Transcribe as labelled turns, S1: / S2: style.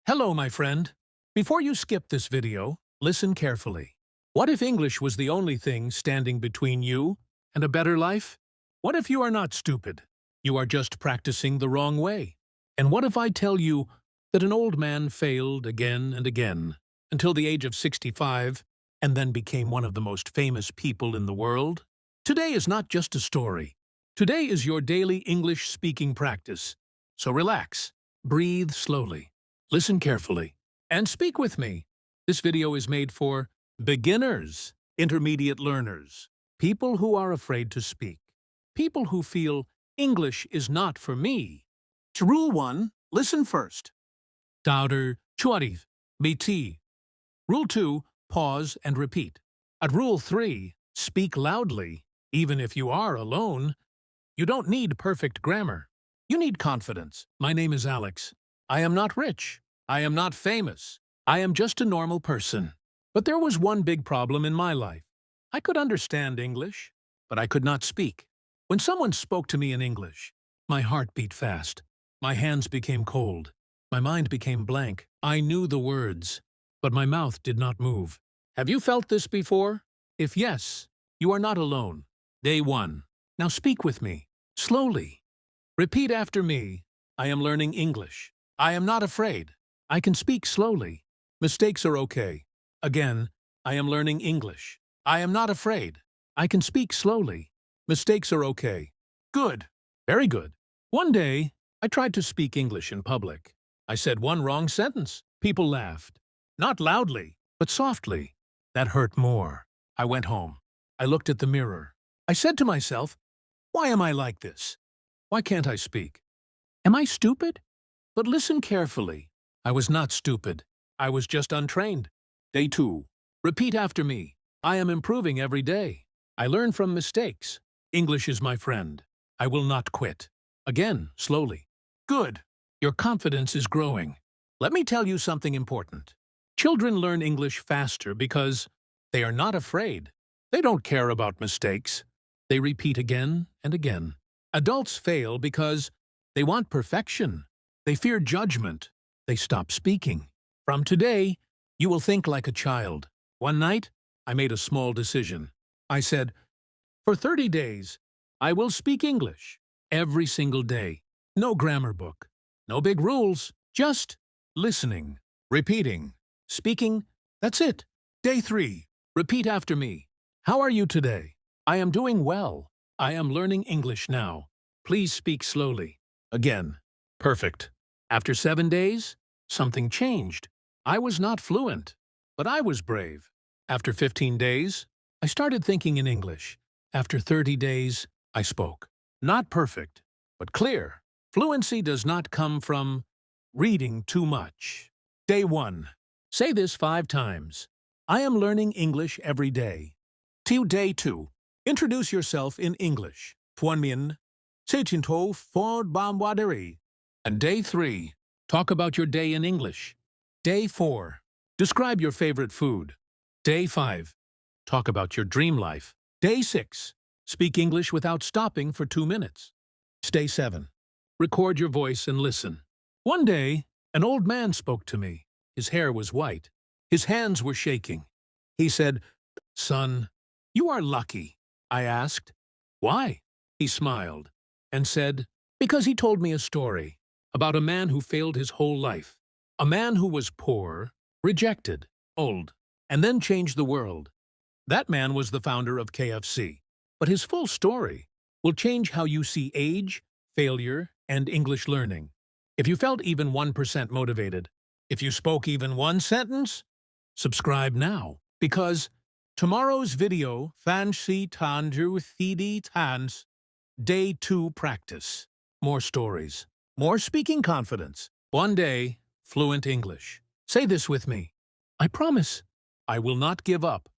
S1: Hello, my friend. Before you skip this video, listen carefully. What if English was the only thing standing between you and a better life? What if you are not stupid? You are just practicing the wrong way. And what if I tell you that an old man failed again and again until the age of 65 and then became one of the most famous people in the world? Today is not just a story. Today is your daily English speaking practice. So relax, breathe slowly. Listen carefully, and speak with me. This video is made for beginners, intermediate learners, people who are afraid to speak, people who feel English is not for me. To Rule 1, listen first. Daughter, chuarif, BT. Rule 2, pause and repeat. At Rule 3, speak loudly, even if you are alone. You don't need perfect grammar. You need confidence. My name is Alex. I am not rich. I am not famous. I am just a normal person. But there was one big problem in my life. I could understand English, but I could not speak. When someone spoke to me in English, my heart beat fast. My hands became cold. My mind became blank. I knew the words, but my mouth did not move. Have you felt this before? If yes, you are not alone. Day 1. Now speak with me, slowly. Repeat after me. I am learning English. I am not afraid. I can speak slowly. Mistakes are okay. Again, I am learning English. I am not afraid. I can speak slowly. Mistakes are okay. Good. Very good. One day, I tried to speak English in public. I said one wrong sentence. People laughed. Not loudly, but softly. That hurt more. I went home. I looked at the mirror. I said to myself, why am I like this? Why can't I speak? Am I stupid? But listen carefully. I was not stupid. I was just untrained. Day 2. Repeat after me. I am improving every day. I learn from mistakes. English is my friend. I will not quit. Again, slowly. Good. Your confidence is growing. Let me tell you something important. Children learn English faster because they are not afraid. They don't care about mistakes. They repeat again and again. Adults fail because they want perfection. They fear judgment. They stop speaking. From today, you will think like a child. One night, I made a small decision. I said, for 30 days, I will speak English every single day. No grammar book. No big rules. Just listening, repeating, speaking. That's it. Day 3. Repeat after me. How are you today? I am doing well. I am learning English now. Please speak slowly. Again. Perfect. After 7 days, something changed. I was not fluent, but I was brave. After 15 days, I started thinking in English. After 30 days, I spoke. Not perfect, but clear. Fluency does not come from reading too much. Day 1. Say this 5 times. I am learning English every day. Till day 2. Introduce yourself in English. Fuanmin, Seitinto Ford Bamwaderi. And day 3. Talk about your day in English. Day 4. Describe your favorite food. Day 5. Talk about your dream life. Day 6. Speak English without stopping for 2 minutes. Day 7. Record your voice and listen. One day, an old man spoke to me. His hair was white. His hands were shaking. He said, son, you are lucky. I asked, why? He smiled and said, because he told me a story about a man who failed his whole life. A man who was poor, rejected, old, and then changed the world. That man was the founder of KFC. But his full story will change how you see age, failure, and English learning. If you felt even 1% motivated, if you spoke even one sentence, subscribe now, because tomorrow's video, Fancy Tanju Thidi Tans, Day 2 practice. More stories, more speaking confidence. One day, fluent English. Say this with me. I promise, I will not give up.